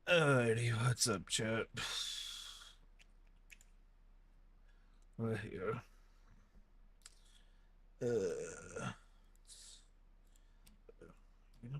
Alrighty, what's up, chat? Right here. Uh, you know,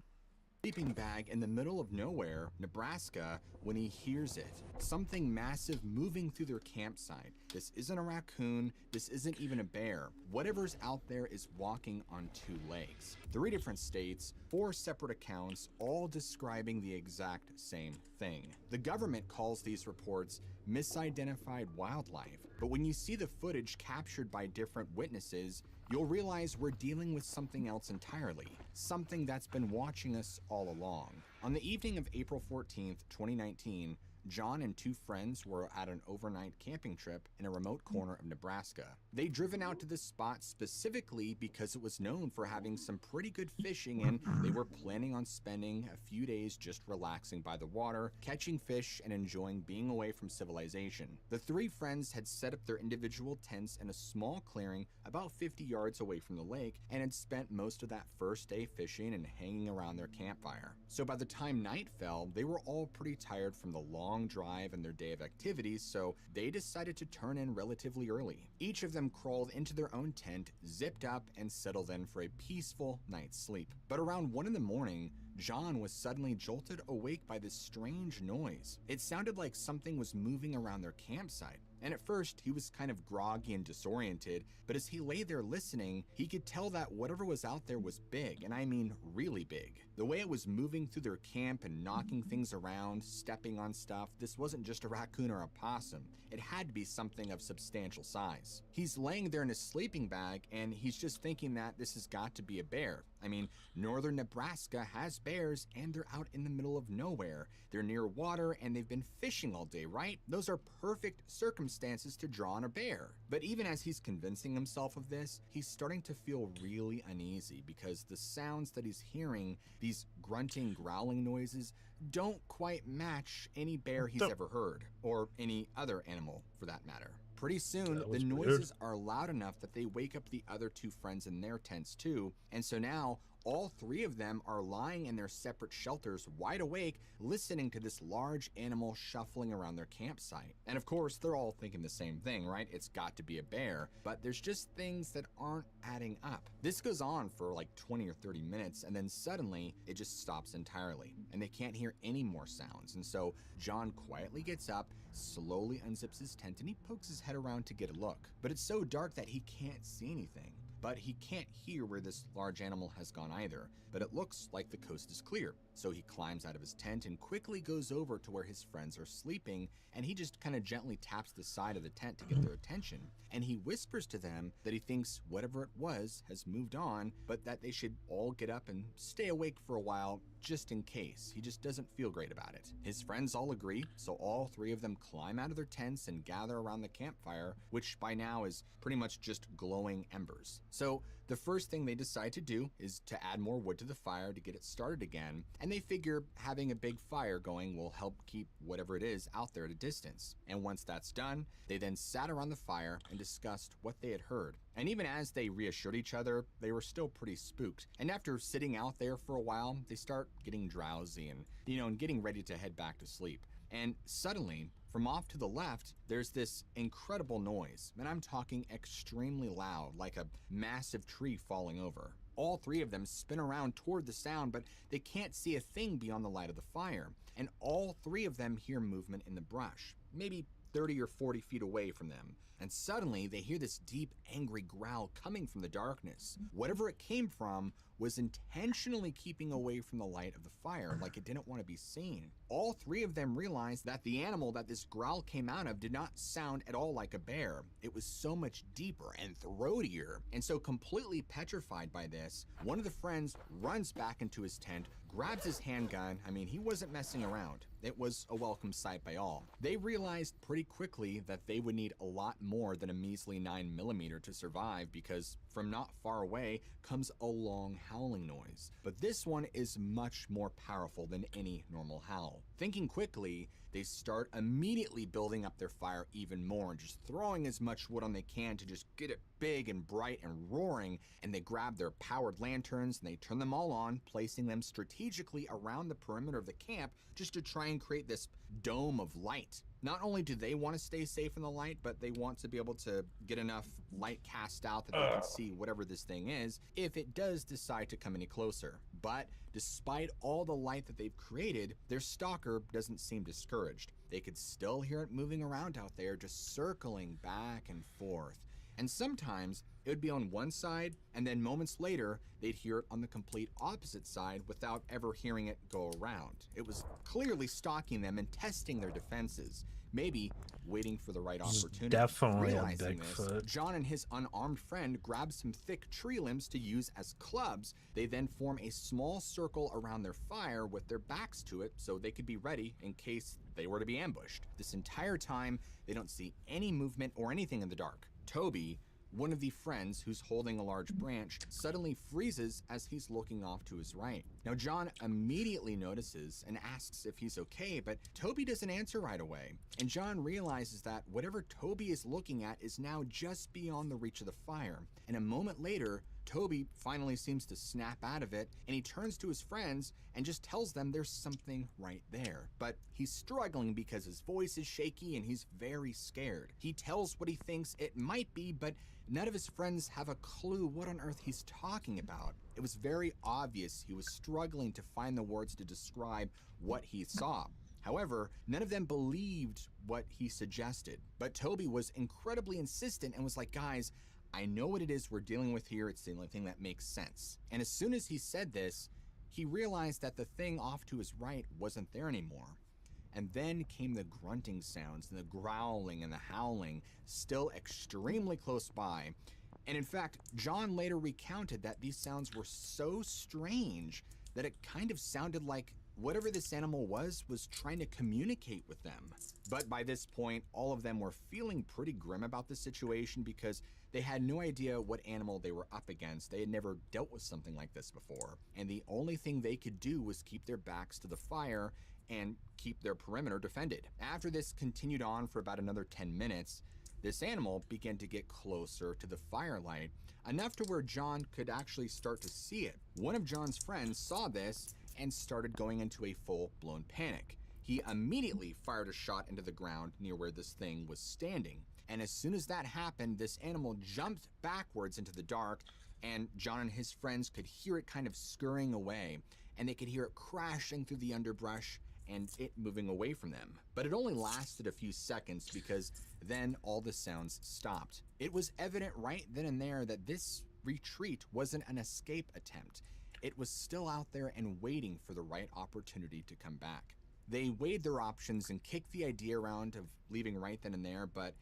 Sleeping bag in the middle of nowhere, Nebraska, when he hears it. Something massive moving through their campsite. This isn't a raccoon, this isn't even a bear. Whatever's out there is walking on two legs. 3 different states, 4 separate accounts, all describing the exact same thing. The government calls these reports misidentified wildlife, but when you see the footage captured by different witnesses, you'll realize we're dealing with something else entirely, something that's been watching us all along. On the evening of April 14th, 2019, John and 2 friends were at an overnight camping trip in a remote corner of Nebraska. They'd driven out to this spot specifically because it was known for having some pretty good fishing, and they were planning on spending a few days just relaxing by the water, catching fish, and enjoying being away from civilization. The 3 friends had set up their individual tents in a small clearing about 50 yards away from the lake and had spent most of that first day fishing and hanging around their campfire. So by the time night fell, they were all pretty tired from the long drive and their day of activities, so they decided to turn in relatively early. Each of them crawled into their own tent, zipped up, and settled in for a peaceful night's sleep. But around 1 in the morning, John was suddenly jolted awake by this strange noise. It sounded like something was moving around their campsite. And at first, he was kind of groggy and disoriented, but as he lay there listening, he could tell that whatever was out there was big, and I mean really big. The way it was moving through their camp and knocking things around, stepping on stuff, this wasn't just a raccoon or a possum. It had to be something of substantial size. He's laying there in his sleeping bag, and he's just thinking that this has got to be a bear. I mean, northern Nebraska has bears, and they're out in the middle of nowhere. They're near water, and they've been fishing all day, right? Those are perfect circumstances to draw on a bear. But even as he's convincing himself of this, he's starting to feel really uneasy because the sounds that he's hearing, these grunting, growling noises, don't quite match any bear he's ever heard, or any other animal for that matter. Pretty soon, that the was noises weird. are loud enough that they wake up the other 2 friends in their tents too, and so now all 3 of them are lying in their separate shelters, wide awake, listening to this large animal shuffling around their campsite. And of course, they're all thinking the same thing, right? It's got to be a bear, but there's just things that aren't adding up. This goes on for like 20 or 30 minutes, and then suddenly it just stops entirely, and they can't hear any more sounds. And so John quietly gets up, slowly unzips his tent, and he pokes his head around to get a look. But it's so dark that he can't see anything. But he can't hear where this large animal has gone either, but it looks like the coast is clear. So he climbs out of his tent and quickly goes over to where his friends are sleeping, and he just kind of gently taps the side of the tent to get their attention. And he whispers to them that he thinks whatever it was has moved on, but that they should all get up and stay awake for a while just in case. He just doesn't feel great about it. His friends all agree, so all 3 of them climb out of their tents and gather around the campfire, which by now is pretty much just glowing embers. So the first thing they decide to do is to add more wood to the fire to get it started again, and they figure having a big fire going will help keep whatever it is out there at a distance. And once that's done, they then sat around the fire and discussed what they had heard. And even as they reassured each other, they were still pretty spooked. And after sitting out there for a while, they start getting drowsy and getting ready to head back to sleep. And suddenly, from off to the left, there's this incredible noise, and I'm talking extremely loud, like a massive tree falling over. All 3 of them spin around toward the sound, but they can't see a thing beyond the light of the fire. And all 3 of them hear movement in the brush, maybe 30 or 40 feet away from them. And suddenly they hear this deep, angry growl coming from the darkness. Whatever it came from was intentionally keeping away from the light of the fire, like it didn't want to be seen. All 3 of them realized that the animal that this growl came out of did not sound at all like a bear. It was so much deeper and throatier. And so completely petrified by this, one of the friends runs back into his tent, grabs his handgun. I mean, he wasn't messing around. It was a welcome sight by all. They realized pretty quickly that they would need a lot more than a measly 9mm to survive because From not far away comes a long howling noise, but this one is much more powerful than any normal howl. Thinking quickly, they start immediately building up their fire even more and just throwing as much wood on they can to just get it big and bright and roaring, and they grab their powered lanterns and they turn them all on, placing them strategically around the perimeter of the camp just to try and create this dome of light. Not only do they want to stay safe in the light, but they want to be able to get enough light cast out that they can see whatever this thing is if it does decide to come any closer. But despite all the light that they've created, their stalker doesn't seem discouraged. They could still hear it moving around out there, just circling back and forth. And sometimes it would be on one side, and then moments later, they'd hear it on the complete opposite side without ever hearing it go around. It was clearly stalking them and testing their defenses, maybe waiting for the right opportunity. Definitely a Realizing this, Bigfoot. John and his unarmed friend grab some thick tree limbs to use as clubs. They then form a small circle around their fire with their backs to it so they could be ready in case they were to be ambushed. This entire time, they don't see any movement or anything in the dark. Toby, one of the friends who's holding a large branch, suddenly freezes as he's looking off to his right. Now, John immediately notices and asks if he's okay, but Toby doesn't answer right away. And John realizes that whatever Toby is looking at is now just beyond the reach of the fire. And a moment later, Toby finally seems to snap out of it, and he turns to his friends and just tells them there's something right there. But he's struggling because his voice is shaky and he's very scared. He tells what he thinks it might be, but none of his friends have a clue what on earth he's talking about. It was very obvious he was struggling to find the words to describe what he saw. However, none of them believed what he suggested. But Toby was incredibly insistent and was like, guys, I know what it is we're dealing with here. It's the only thing that makes sense. And as soon as he said this, he realized that the thing off to his right wasn't there anymore. And then came the grunting sounds and the growling and the howling, still extremely close by. And in fact, John later recounted that these sounds were so strange that it kind of sounded like whatever this animal was trying to communicate with them. But by this point, all of them were feeling pretty grim about the situation because they had no idea what animal they were up against. They had never dealt with something like this before. And the only thing they could do was keep their backs to the fire and keep their perimeter defended. After this continued on for about another 10 minutes, this animal began to get closer to the firelight, enough to where John could actually start to see it. One of John's friends saw this and started going into a full-blown panic. He immediately fired a shot into the ground near where this thing was standing. And as soon as that happened, this animal jumped backwards into the dark, and John and his friends could hear it kind of scurrying away, and they could hear it crashing through the underbrush and it moving away from them. But it only lasted a few seconds because then all the sounds stopped. It was evident right then and there that this retreat wasn't an escape attempt. It was still out there and waiting for the right opportunity to come back. They weighed their options and kicked the idea around of leaving right then and there, but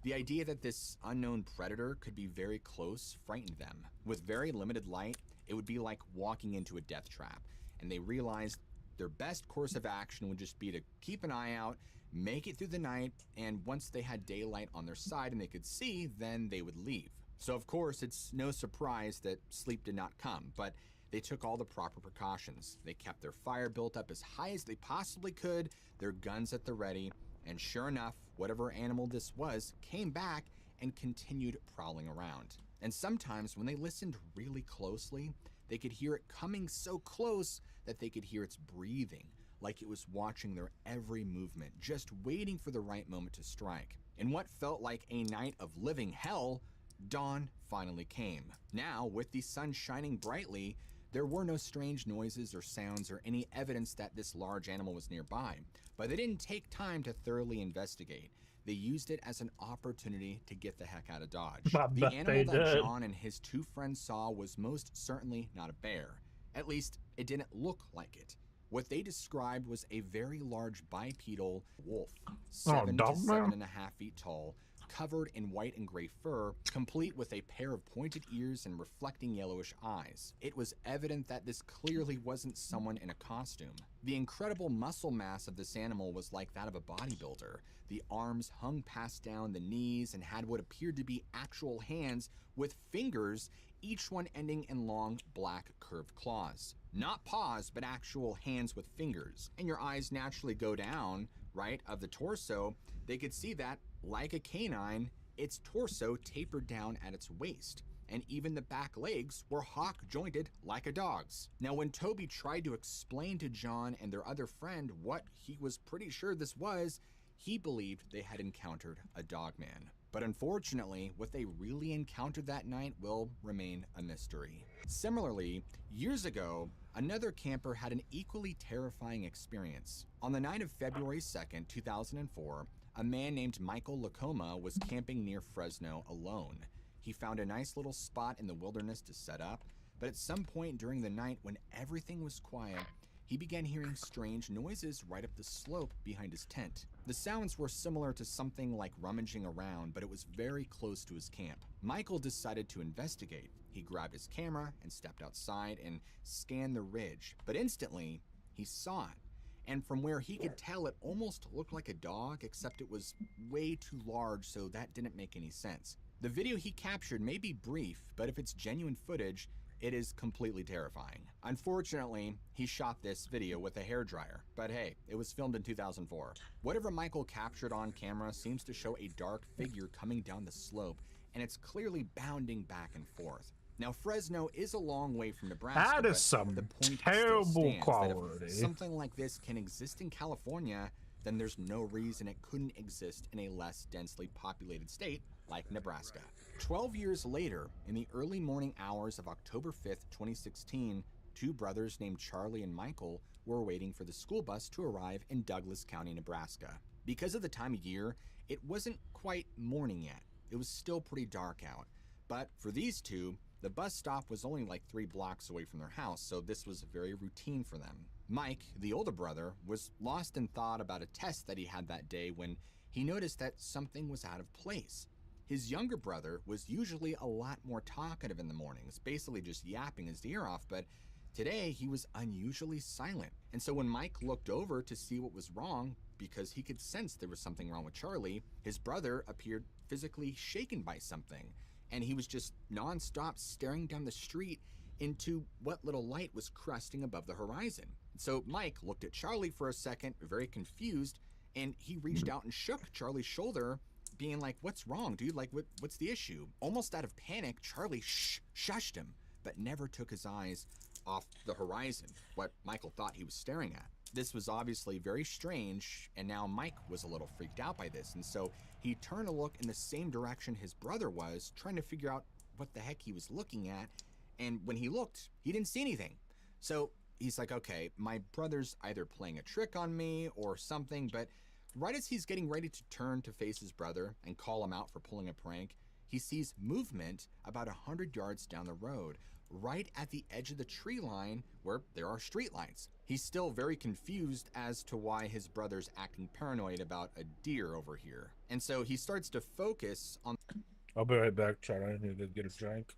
the idea that this unknown predator could be very close frightened them. With very limited light, it would be like walking into a death trap, and they realized their best course of action would just be to keep an eye out, make it through the night, and once they had daylight on their side and they could see, then they would leave. So of course, it's no surprise that sleep did not come, but they took all the proper precautions. They kept their fire built up as high as they possibly could, their guns at the ready, and sure enough, whatever animal this was came back and continued prowling around. And sometimes when they listened really closely, they could hear it coming so close that they could hear its breathing, like it was watching their every movement, just waiting for the right moment to strike. In what felt like a night of living hell, dawn finally came. Now, with the sun shining brightly, there were no strange noises or sounds or any evidence that this large animal was nearby, but they didn't take time to thoroughly investigate. They used it as an opportunity to get the heck out of Dodge. I The bet animal they that did. John and his two friends saw was most certainly not a bear. At least, it didn't look like it. What they described was a very large bipedal wolf, 7 to dog man? 7.5 feet tall, covered in white and gray fur, complete with a pair of pointed ears and reflecting yellowish eyes. It was evident that this clearly wasn't someone in a costume. The incredible muscle mass of this animal was like that of a bodybuilder. The arms hung past down the knees and had what appeared to be actual hands with fingers, each one ending in long, black, curved claws. Not paws, but actual hands with fingers. And your eyes naturally go down, right, of the torso. They could see that, like a canine, its torso tapered down at its waist, and even the back legs were hock-jointed like a dog's. Now, when Toby tried to explain to John and their other friend what he was pretty sure this was, he believed they had encountered a dogman. But unfortunately, what they really encountered that night will remain a mystery. Similarly, years ago, another camper had an equally terrifying experience. On the night of February 2nd, 2004, a man named Michael Lacoma was camping near Fresno alone. He found a nice little spot in the wilderness to set up, but at some point during the night when everything was quiet, he began hearing strange noises right up the slope behind his tent. The sounds were similar to something like rummaging around, but it was very close to his camp. Michael decided to investigate. He grabbed his camera and stepped outside and scanned the ridge, but instantly he saw it. And from where he could tell, it almost looked like a dog, except it was way too large, so that didn't make any sense. The video he captured may be brief, but if it's genuine footage, it is completely terrifying. Unfortunately, he shot this video with a hairdryer, but hey, it was filmed in 2004. Whatever Michael captured on camera seems to show a dark figure coming down the slope, and it's clearly bounding back and forth. Now, Fresno is a long way from Nebraska, That is but some the point terrible still stands quality. that if something like this can exist in California, then there's no reason it couldn't exist in a less densely populated state like Nebraska. 12 years later, in the early morning hours of October 5th, 2016, two brothers named Charlie and Michael were waiting for the school bus to arrive in Douglas County, Nebraska. Because of the time of year, it wasn't quite morning yet. It was still pretty dark out. But for these two, the bus stop was only like 3 blocks away from their house, so this was very routine for them. Mike, the older brother, was lost in thought about a test that he had that day when he noticed that something was out of place. His younger brother was usually a lot more talkative in the mornings, basically just yapping his ear off, but today he was unusually silent. And so when Mike looked over to see what was wrong, because he could sense there was something wrong with Charlie, his brother appeared physically shaken by something, and he was just nonstop staring down the street into what little light was cresting above the horizon. So Mike looked at Charlie for a second, very confused, and he reached out and shook Charlie's shoulder, being like, "What's wrong, dude? Like, what's the issue?" Almost out of panic, Charlie shushed him, but never took his eyes off the horizon, what Michael thought he was staring at. This was obviously very strange, and now Mike was a little freaked out by this, and so he turned to look in the same direction his brother was, trying to figure out what the heck he was looking at, and when he looked, he didn't see anything. So he's like, okay, my brother's either playing a trick on me or something, but right as he's getting ready to turn to face his brother and call him out for pulling a prank, he sees movement about 100 yards down the road, right at the edge of the tree line where there are street lights. He's still very confused as to why his brother's acting paranoid about a deer over here. And so he starts to focus on... I'll be right back, Chad. I need to get a drink.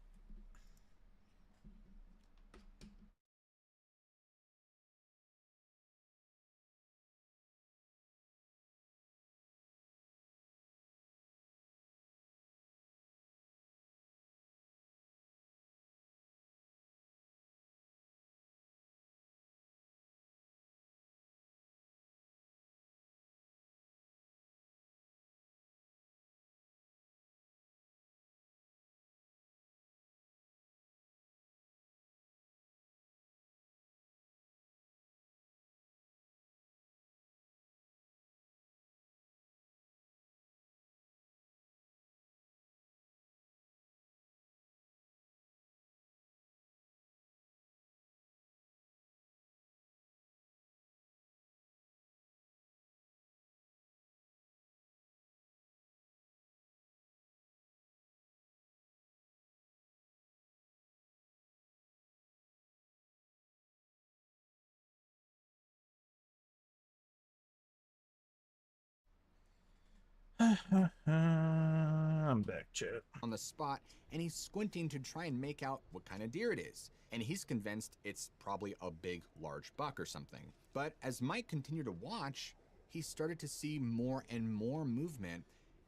I'm back, chat. on the spot, and he's squinting to try and make out what kind of deer it is. And he's convinced it's probably a big, large buck or something. But as Mike continued to watch, he started to see more and more movement,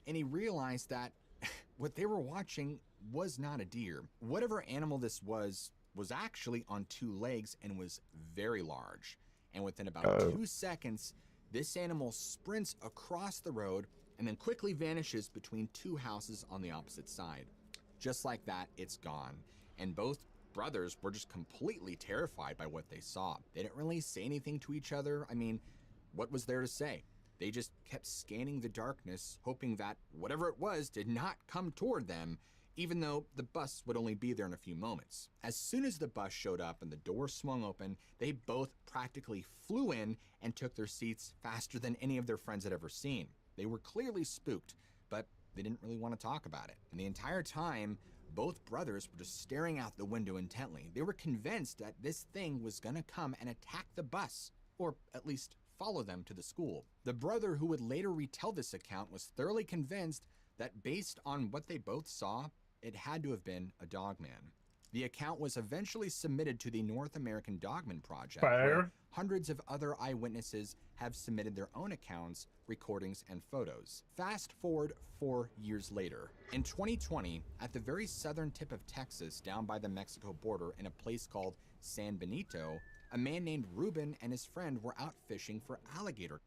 and he realized that what they were watching was not a deer. Whatever animal this was actually on two legs and was very large. And within about 2 seconds, this animal sprints across the road and then quickly vanishes between two houses on the opposite side. Just like that, it's gone. And both brothers were just completely terrified by what they saw. They didn't really say anything to each other. I mean, what was there to say? They just kept scanning the darkness, hoping that whatever it was did not come toward them, even though the bus would only be there in a few moments. As soon as the bus showed up and the door swung open, they both practically flew in and took their seats faster than any of their friends had ever seen. They were clearly spooked, but they didn't really want to talk about it. And the entire time, both brothers were just staring out the window intently. They were convinced that this thing was gonna come and attack the bus, or at least follow them to the school. The brother who would later retell this account was thoroughly convinced that based on what they both saw, it had to have been a dogman. The account was eventually submitted to the North American Dogman Project, where hundreds of other eyewitnesses have submitted their own accounts, recordings, and photos. Fast forward 4 years later. In 2020, at the very southern tip of Texas, down by the Mexico border in a place called San Benito, a man named Ruben and his friend were out fishing for alligator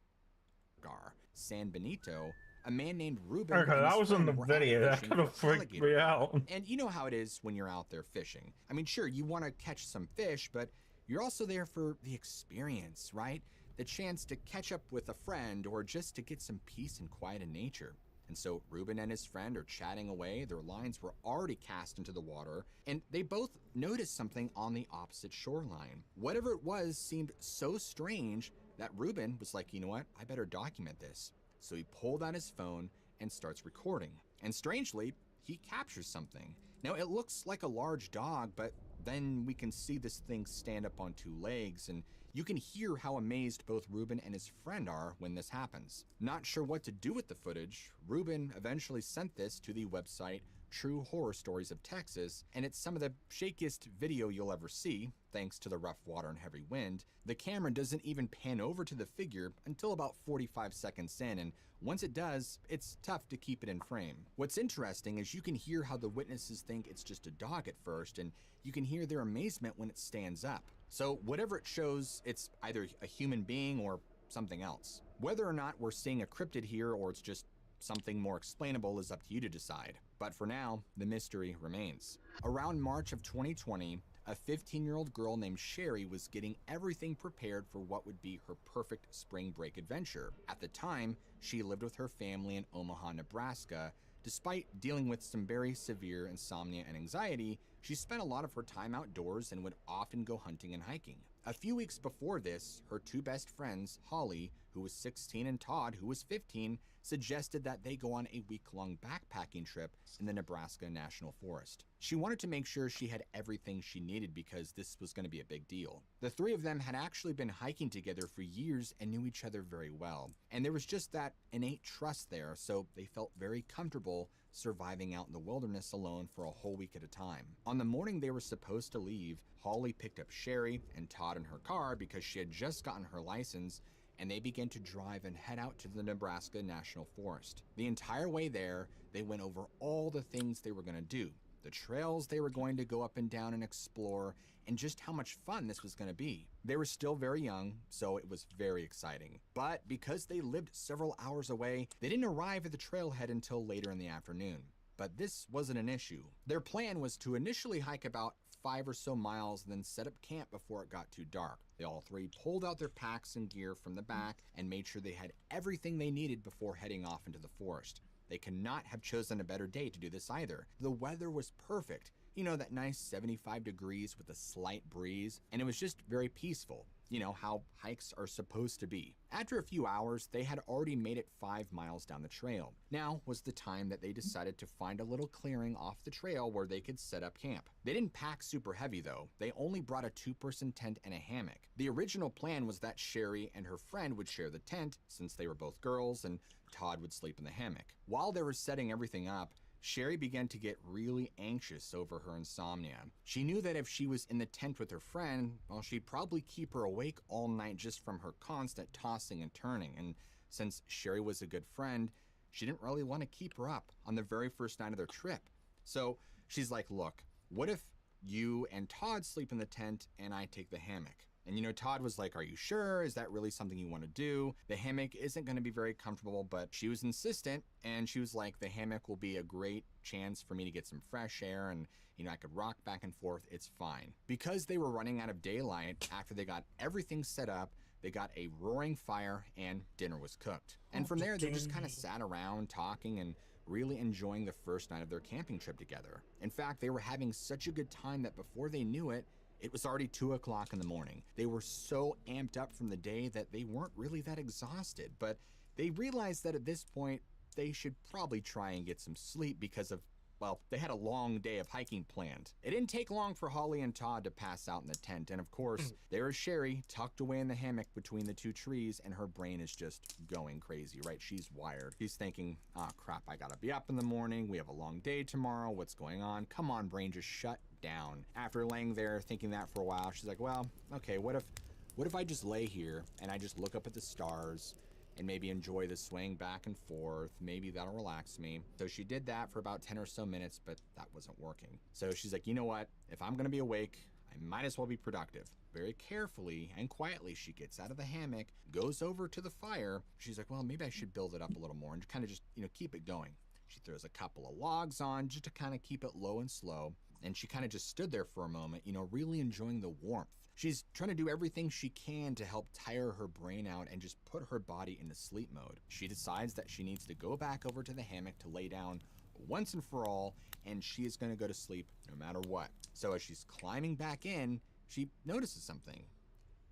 gar. San Benito, a man named Ruben. Okay, and his that was in friend the were out video. That fishing kind of for freaked alligator me gar. out. And you know how it is when you're out there fishing. I mean, sure, you want to catch some fish, but you're also there for the experience, right? The chance to catch up with a friend or just to get some peace and quiet in nature. And so Ruben and his friend are chatting away. Their lines were already cast into the water, and they both noticed something on the opposite shoreline. Whatever it was seemed so strange that Ruben was like, you know what? I better document this. So he pulled out his phone and starts recording. And strangely, he captures something. Now, it looks like a large dog, but then we can see this thing stand up on two legs, and you can hear how amazed both Ruben and his friend are when this happens. Not sure what to do with the footage, Ruben eventually sent this to the website True Horror Stories of Texas, and it's some of the shakiest video you'll ever see, thanks to the rough water and heavy wind. The camera doesn't even pan over to the figure until about 45 seconds in, and once it does, it's tough to keep it in frame. What's interesting is you can hear how the witnesses think it's just a dog at first, and you can hear their amazement when it stands up. So whatever it shows, it's either a human being or something else. Whether or not we're seeing a cryptid here or it's just something more explainable is up to you to decide. But for now, the mystery remains. Around March of 2020, a 15-year-old girl named Sherry was getting everything prepared for what would be her perfect spring break adventure. At the time, she lived with her family in Omaha, Nebraska. Despite dealing with some very severe insomnia and anxiety, she spent a lot of her time outdoors and would often go hunting and hiking. A few weeks before this, her two best friends, Holly, who was 16, and Todd, who was 15, suggested that they go on a week-long backpacking trip in the Nebraska National Forest. She wanted to make sure she had everything she needed because this was going to be a big deal. The three of them had actually been hiking together for years and knew each other very well. And there was just that innate trust there, so they felt very comfortable surviving out in the wilderness alone for a whole week at a time. On the morning they were supposed to leave, Holly picked up Sherry and Todd in her car because she had just gotten her license, and they began to drive and head out to the Nebraska National Forest. The entire way there, they went over all the things they were going to do, the trails they were going to go up and down and explore, and just how much fun this was going to be. They were still very young, so it was very exciting. But because they lived several hours away, they didn't arrive at the trailhead until later in the afternoon. But this wasn't an issue. Their plan was to initially hike about 5 or so miles and then set up camp before it got too dark. They all three pulled out their packs and gear from the back and made sure they had everything they needed before heading off into the forest. They could not have chosen a better day to do this either. The weather was perfect. You know, that nice 75 degrees with a slight breeze, and it was just very peaceful. how hikes are supposed to be. After a few hours, they had already made it 5 miles down the trail. Now was the time that they decided to find a little clearing off the trail where they could set up camp. They didn't pack super heavy though. They only brought a 2-person tent and a hammock. The original plan was that Sherry and her friend would share the tent since they were both girls, and Todd would sleep in the hammock. While they were setting everything up, Sherry began to get really anxious over her insomnia. She knew that if she was in the tent with her friend, well, she'd probably keep her awake all night just from her constant tossing and turning. And since Sherry was a good friend, she didn't really want to keep her up on the very first night of their trip. So she's like, look, what if you and Todd sleep in the tent and I take the hammock? And Todd was like, are you sure? Is that really something you want to do? The hammock isn't going to be very comfortable, but she was insistent, and she was like, the hammock will be a great chance for me to get some fresh air, and I could rock back and forth. It's fine. Because they were running out of daylight after they got everything set up, they got a roaring fire and dinner was cooked. And from there, they just kind of sat around talking and really enjoying the first night of their camping trip together. In fact, they were having such a good time that before they knew it, it was already 2 o'clock in the morning. They were so amped up from the day that they weren't really that exhausted, but they realized that at this point, they should probably try and get some sleep because of, well, they had a long day of hiking planned. It didn't take long for Holly and Todd to pass out in the tent, and of course, there is Sherry tucked away in the hammock between the 2 trees, and her brain is just going crazy, right? She's wired. She's thinking, oh crap, I gotta be up in the morning, we have a long day tomorrow, what's going on? Come on, brain, just shut down. After laying there thinking that for a while, she's like, well, okay, what if I just lay here and I just look up at the stars and maybe enjoy the swaying back and forth? Maybe that'll relax me. So she did that for about 10 or so minutes, but that wasn't working. So she's like, you know what? If I'm gonna be awake, I might as well be productive. Very carefully and quietly, she gets out of the hammock, goes over to the fire. She's like, well, maybe I should build it up a little more and kind of just, keep it going. She throws a couple of logs on just to kind of keep it low and slow. And she kind of just stood there for a moment, really enjoying the warmth. She's trying to do everything she can to help tire her brain out and just put her body into sleep mode. She decides that she needs to go back over to the hammock to lay down once and for all, and she is going to go to sleep no matter what. So as she's climbing back in, she notices something.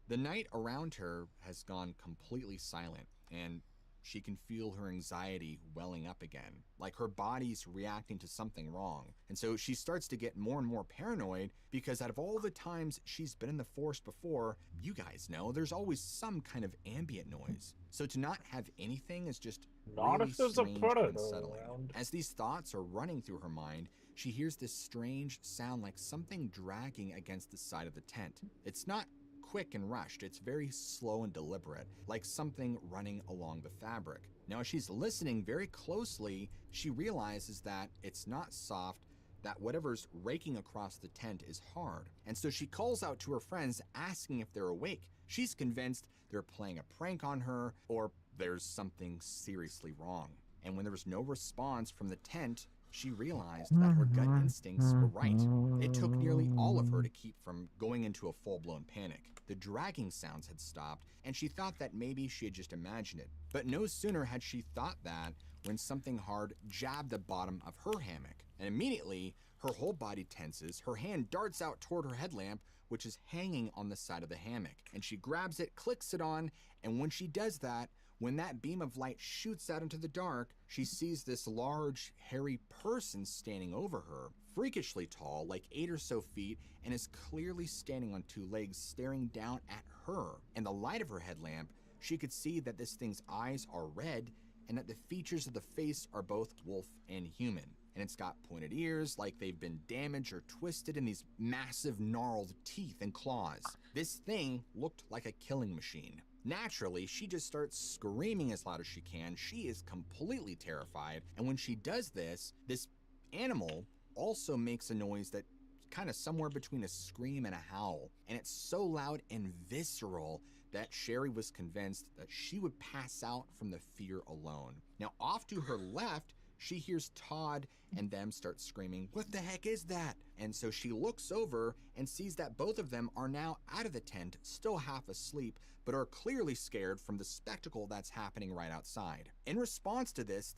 The night around her has gone completely silent, and she can feel her anxiety welling up again, like her body's reacting to something wrong. And so she starts to get more and more paranoid because out of all the times she's been in the forest before, you guys know there's always some kind of ambient noise. So to not have anything is just Not really if there's a strange and predator unsettling. around. As these thoughts are running through her mind, she hears this strange sound like something dragging against the side of the tent. It's not quick and rushed, it's very slow and deliberate, like something running along the fabric. Now, as she's listening very closely, she realizes that it's not soft, that whatever's raking across the tent is hard. And so she calls out to her friends, asking if they're awake. She's convinced they're playing a prank on her, or there's something seriously wrong. And when there was no response from the tent, she realized that her gut instincts were right. It took nearly all of her to keep from going into a full-blown panic. The dragging sounds had stopped, and she thought that maybe she had just imagined it. But no sooner had she thought that when something hard jabbed the bottom of her hammock. And immediately, her whole body tenses, her hand darts out toward her headlamp, which is hanging on the side of the hammock. And she grabs it, clicks it on, and when she does that, when that beam of light shoots out into the dark, she sees this large, hairy person standing over her, freakishly tall, like 8 or so feet, and is clearly standing on 2 legs, staring down at her. In the light of her headlamp, she could see that this thing's eyes are red, and that the features of the face are both wolf and human. And it's got pointed ears, like they've been damaged or twisted, and these massive gnarled teeth and claws. This thing looked like a killing machine. Naturally, she just starts screaming as loud as she can. She is completely terrified, and when she does this, this animal also makes a noise that kind of somewhere between a scream and a howl, and it's so loud and visceral that Sherry was convinced that she would pass out from the fear alone. Now, off to her left, she hears Todd and them start screaming, "What the heck is that?" And so she looks over and sees that both of them are now out of the tent, still half asleep, but are clearly scared from the spectacle that's happening right outside. In response to this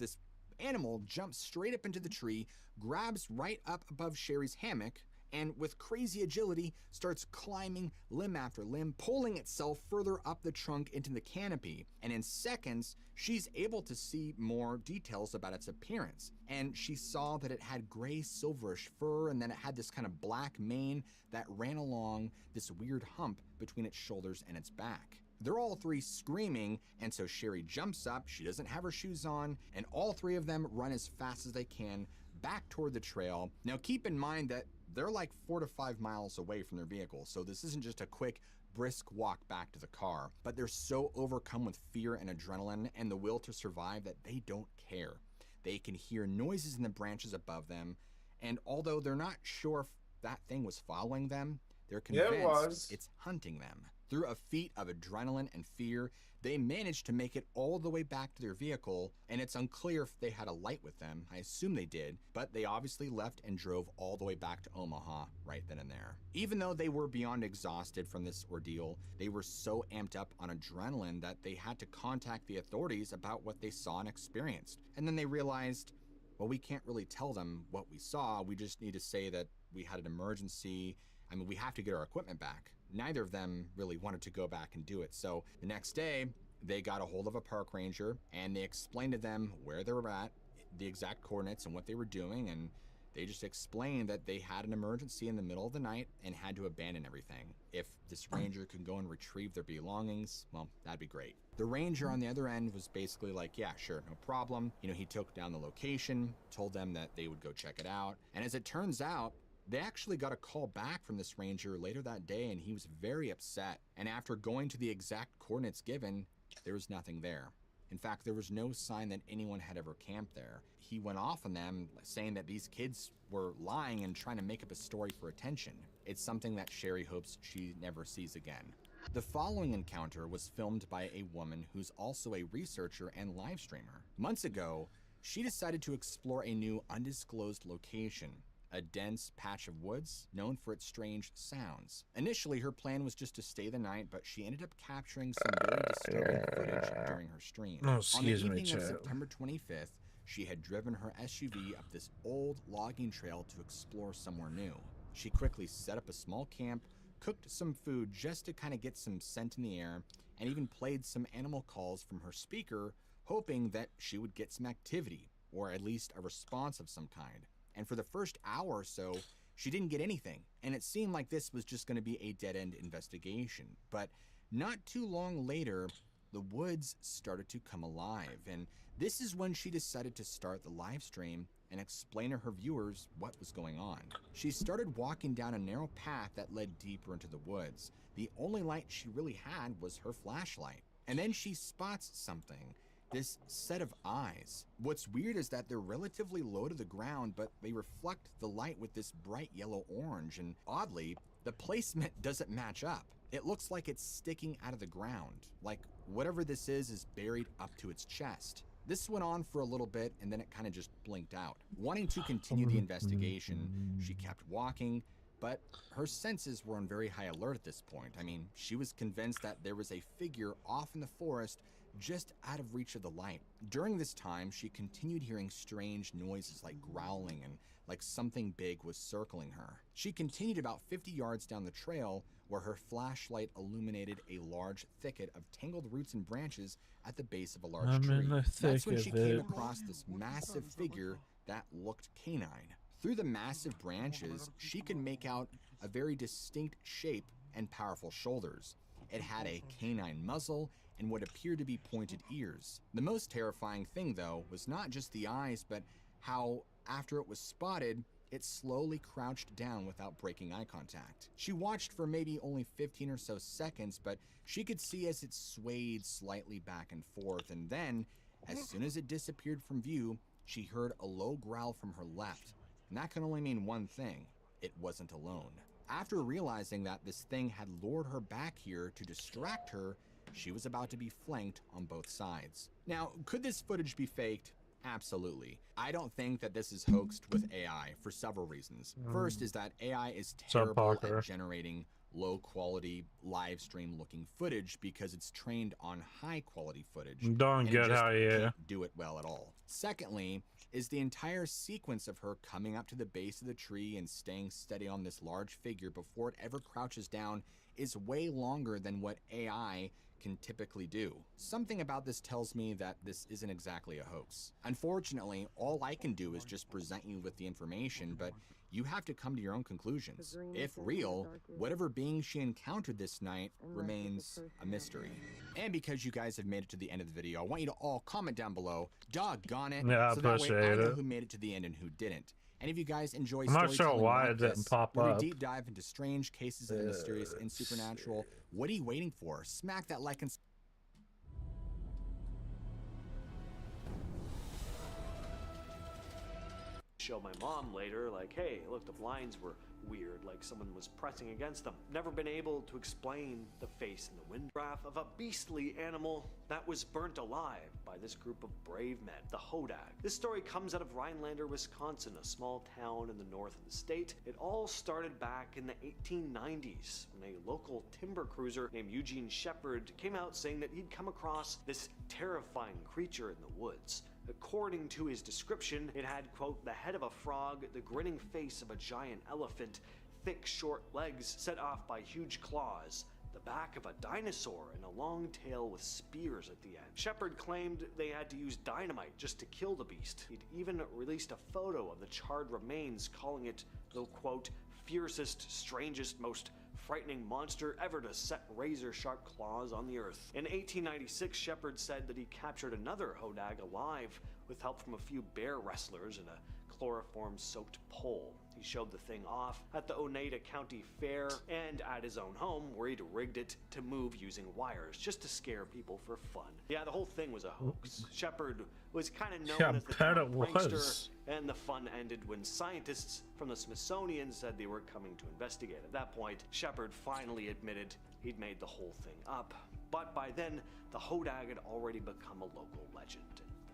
animal jumps straight up into the tree, grabs right up above Sherry's hammock, and with crazy agility starts climbing limb after limb, pulling itself further up the trunk into the canopy. And in seconds, she's able to see more details about its appearance. And she saw that it had gray silverish fur, and then it had this kind of black mane that ran along this weird hump between its shoulders and its back. They're all three screaming, and so Sherry jumps up, she doesn't have her shoes on, and all three of them run as fast as they can back toward the trail. Now keep in mind that they're like 4 to 5 miles away from their vehicle, so this isn't just a quick, brisk walk back to the car, but they're so overcome with fear and adrenaline and the will to survive that they don't care. They can hear noises in the branches above them, and although they're not sure if that thing was following them, they're convinced it's hunting them. Through a feat of adrenaline and fear, they managed to make it all the way back to their vehicle, and it's unclear if they had a light with them. I assume they did, but they obviously left and drove all the way back to Omaha right then and there. Even though they were beyond exhausted from this ordeal, they were so amped up on adrenaline that they had to contact the authorities about what they saw and experienced. And then they realized, well, we can't really tell them what we saw. We just need to say that we had an emergency. I mean, we have to get our equipment back. Neither of them really wanted to go back and do it. So the next day, they got a hold of a park ranger and they explained to them where they were at, the exact coordinates and what they were doing. And they just explained that they had an emergency in the middle of the night and had to abandon everything. If this ranger could go and retrieve their belongings, well, that'd be great. The ranger on the other end was basically like, yeah, sure, no problem. You know, he took down the location, told them that they would go check it out. And as it turns out, they actually got a call back from this ranger later that day, and he was very upset. And after going to the exact coordinates given, there was nothing there. In fact, there was no sign that anyone had ever camped there. He went off on them, saying that these kids were lying and trying to make up a story for attention. It's something that Sherry hopes she never sees again. The following encounter was filmed by a woman who's also a researcher and live streamer. Months ago, she decided to explore a new undisclosed location, a dense patch of woods known for its strange sounds. Initially, her plan was just to stay the night, but she ended up capturing some very disturbing footage during her stream. Oh, On the excuse me, evening of chat. September 25th, she had driven her SUV up this old logging trail to explore somewhere new. She quickly set up a small camp, cooked some food just to kind of get some scent in the air, and even played some animal calls from her speaker, hoping that she would get some activity, or at least a response of some kind. And for the first hour or so, she didn't get anything, and it seemed like this was just going to be a dead-end investigation. But not too long later, the woods started to come alive, and this is when she decided to start the live stream and explain to her viewers what was going on. She started walking down a narrow path that led deeper into the woods. The only light she really had was her flashlight. And then she spots something. This set of eyes. What's weird is that they're relatively low to the ground, but they reflect the light with this bright yellow orange, and oddly, the placement doesn't match up. It looks like it's sticking out of the ground, like whatever this is buried up to its chest. This went on for a little bit, and then it kind of just blinked out. Wanting to continue the investigation, she kept walking, but her senses were on very high alert at this point. I mean, she was convinced that there was a figure off in the forest just out of reach of the light. During this time, she continued hearing strange noises like growling and like something big was circling her. She continued about 50 yards down the trail where her flashlight illuminated a large thicket of tangled roots and branches at the base of a large tree. That's when she came across this massive figure that looked canine. Through the massive branches, she could make out a very distinct shape and powerful shoulders. It had a canine muzzle and what appeared to be pointed ears. The most terrifying thing, though, was not just the eyes, but how, after it was spotted, it slowly crouched down without breaking eye contact. She watched for maybe only 15 or so seconds, but she could see as it swayed slightly back and forth, and then, as soon as it disappeared from view, she heard a low growl from her left. And that can only mean one thing: it wasn't alone. After realizing that this thing had lured her back here to distract her, she was about to be flanked on both sides. Now, could this footage be faked? Absolutely. I don't think that this is hoaxed with AI for several reasons. First is that AI is terrible at generating low quality live stream looking footage because it's trained on high quality footage. Don't And it get just how you can't do it well at all. Secondly, is the entire sequence of her coming up to the base of the tree and staying steady on this large figure before it ever crouches down is way longer than what AI can typically do. Something about this tells me that this isn't exactly a hoax. Unfortunately, all I can do is just present you with the information, but you have to come to your own conclusions. If real, whatever being she encountered this night remains a mystery. And because you guys have made it to the end of the video, I want you to all comment down below, doggone it, Yeah, I so that way I appreciate know it. who made it to the end and who didn't. And if you guys enjoy I'm not sure storytelling why like it didn't this, pop where we up. deep dive into strange cases of the mysterious and supernatural, what are you waiting for? Smack that like and show my mom later, like, hey, look, the blinds were weird, like someone was pressing against them. Never been able to explain the face in the wind graph of a beastly animal that was burnt alive by this group of brave men, the Hodag. This story comes out of Rhinelander, Wisconsin, a small town in the north of the state. It all started back in the 1890s when a local timber cruiser named Eugene Shepard came out saying that he'd come across this terrifying creature in the woods. According to his description, it had, quote, the head of a frog, the grinning face of a giant elephant, thick, short legs set off by huge claws, the back of a dinosaur, and a long tail with spears at the end. Shepard claimed they had to use dynamite just to kill the beast. He'd even released a photo of the charred remains, calling it the, quote, fiercest, strangest, most frightening monster ever to set razor-sharp claws on the earth. In 1896, Shepard said that he captured another Hodag alive with help from a few bear wrestlers and a chloroform-soaked pole. He showed the thing off at the Oneida County Fair and at his own home, where he'd rigged it to move using wires just to scare people for fun. Yeah, the whole thing was a hoax. Shepard was kind of known as the town prankster, and the fun ended when scientists from the Smithsonian said they were coming to investigate. At that point, Shepard finally admitted he'd made the whole thing up. But by then, the Hodag had already become a local legend.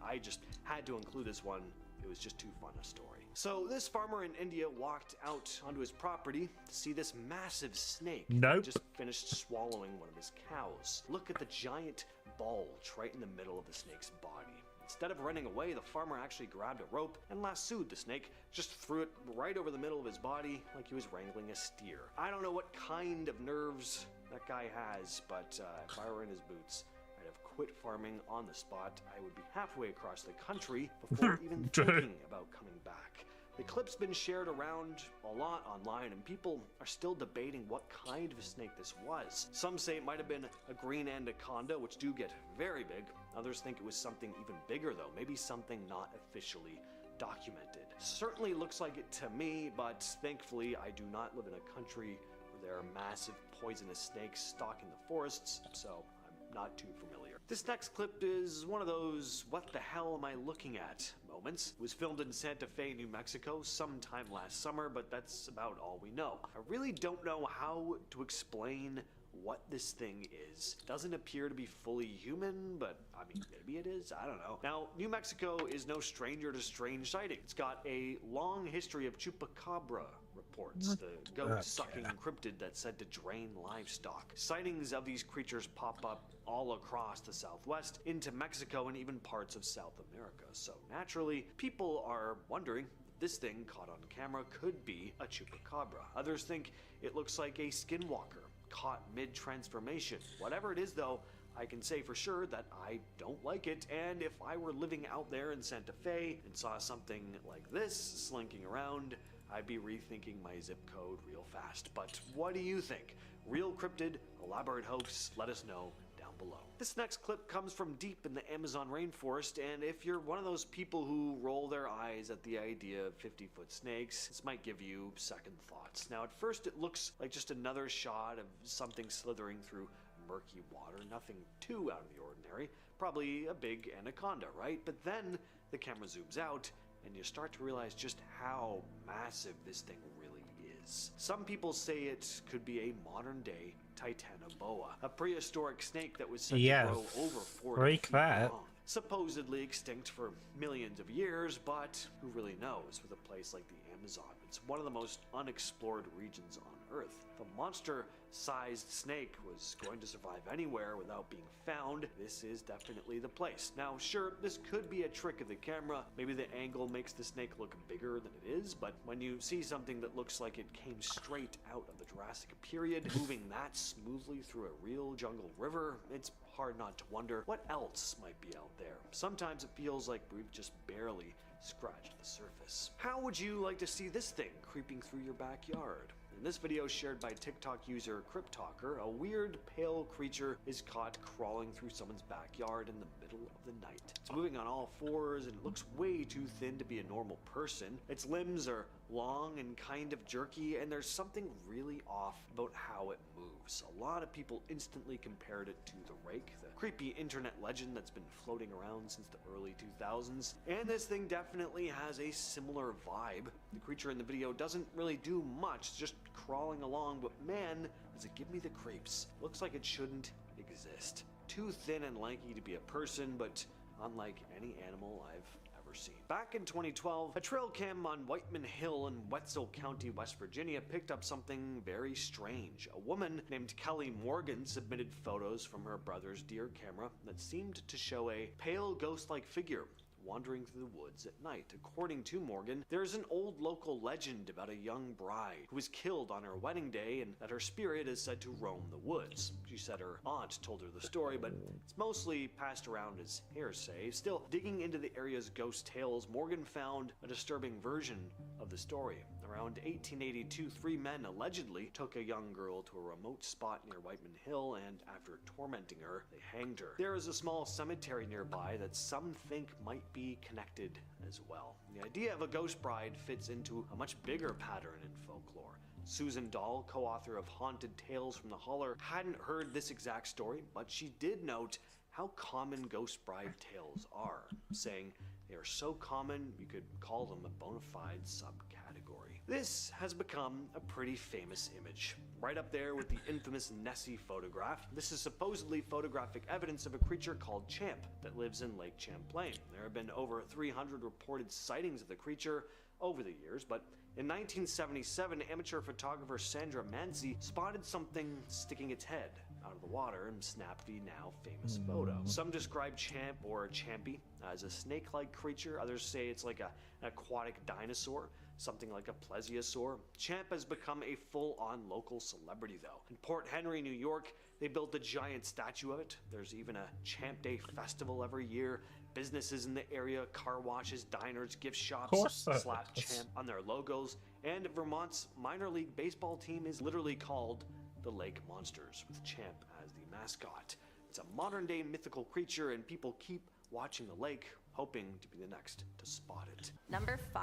I just had to include this one. It was just too fun a story. So this farmer in India walked out onto his property to see this massive snake. Nope. Just finished swallowing one of his cows. Look at the giant bulge right in the middle of the snake's body. Instead of running away, the farmer actually grabbed a rope and lassoed the snake, just threw it right over the middle of his body like he was wrangling a steer. I don't know what kind of nerves that guy has, but if I were in his boots, I'd have quit farming on the spot. I would be halfway across the country before even thinking about coming back. The clip's been shared around a lot online, and people are still debating what kind of a snake this was. Some say it might have been a green anaconda, which do get very big. Others think it was something even bigger though, maybe something not officially documented. Certainly looks like it to me, but thankfully I do not live in a country where there are massive poisonous snakes stalking the forests, so I'm not too familiar. This next clip is one of those what the hell am I looking at moments. It was filmed in Santa Fe, New Mexico sometime last summer, but that's about all we know. I really don't know how to explain what this thing is. Doesn't appear to be fully human, but I mean, maybe it is, I don't know. Now, New Mexico is no stranger to strange sightings. It's got a long history of chupacabra reports, the goat-sucking cryptid that's said to drain livestock. Sightings of these creatures pop up all across the Southwest, into Mexico, and even parts of South America. So naturally, people are wondering if this thing caught on camera could be a chupacabra. Others think it looks like a skinwalker caught mid-transformation. Whatever it is though, I can say for sure that I don't like it, and if I were living out there in Santa Fe and saw something like this slinking around, I'd be rethinking my zip code real fast. But what do you think? Real cryptid, elaborate hoax? Let us know down below. This next clip comes from deep in the Amazon rainforest, and if you're one of those people who roll their eyes at the idea of 50-foot snakes, this might give you second thoughts. Now, at first it looks like just another shot of something slithering through murky water, nothing too out of the ordinary, probably a big anaconda, right? But then the camera zooms out, and you start to realize just how massive this thing really is. Some people say it could be a modern-day Titanoboa, a prehistoric snake that was said to grow over 40 feet long. Supposedly extinct for millions of years, but who really knows with a place like the Amazon? It's one of the most unexplored regions on Earth. The monster sized snake was going to survive anywhere without being found, this is definitely the place. Now, sure, this could be a trick of the camera. Maybe the angle makes the snake look bigger than it is, but when you see something that looks like it came straight out of the Jurassic period, moving that smoothly through a real jungle river, it's hard not to wonder what else might be out there. Sometimes it feels like we've just barely scratched the surface. How would you like to see this thing creeping through your backyard? In this video shared by TikTok user CryptTalker, a weird pale creature is caught crawling through someone's backyard in the middle of the night. It's moving on all fours and it looks way too thin to be a normal person. Its limbs are long and kind of jerky, and there's something really off about how it moves. A lot of people instantly compared it to the Rake, the creepy internet legend that's been floating around since the early 2000s. And this thing definitely has a similar vibe. The creature in the video doesn't really do much, just crawling along, but man, does it give me the creeps. Looks like it shouldn't exist. Too thin and lanky to be a person, but unlike any animal I've ever seen. Back in 2012, a trail cam on Whiteman Hill in Wetzel County, West Virginia picked up something very strange. A woman named Kelly Morgan submitted photos from her brother's deer camera that seemed to show a pale ghost-like figure wandering through the woods at night. According to Morgan, there's an old local legend about a young bride who was killed on her wedding day and that her spirit is said to roam the woods. She said her aunt told her the story, but it's mostly passed around as hearsay. Still, digging into the area's ghost tales, Morgan found a disturbing version of the story. Around 1882, 3 men allegedly took a young girl to a remote spot near Whiteman Hill, and after tormenting her, they hanged her. There is a small cemetery nearby that some think might be connected as well. The idea of a ghost bride fits into a much bigger pattern in folklore. Susan Dahl, co-author of Haunted Tales from the Holler, hadn't heard this exact story, but she did note how common ghost bride tales are, saying they are so common you could call them a bona fide subcategory. This has become a pretty famous image, right up there with the infamous Nessie photograph. This is supposedly photographic evidence of a creature called Champ that lives in Lake Champlain. There have been over 300 reported sightings of the creature over the years, but in 1977, amateur photographer Sandra Manzi spotted something sticking its head out of the water and snapped the now famous photo. Some describe Champ or Champy as a snake-like creature. Others say it's like an aquatic dinosaur, something like a plesiosaur. Champ has become a full-on local celebrity though. In Port Henry, New York, they built a giant statue of it. There's even a Champ Day festival every year. Businesses in the area, car washes, diners, gift shops slap Champ on their logos. And Vermont's minor league baseball team is literally called the Lake Monsters, with Champ as the mascot. It's a modern-day mythical creature, and people keep watching the lake, hoping to be the next to spot it. Number 5,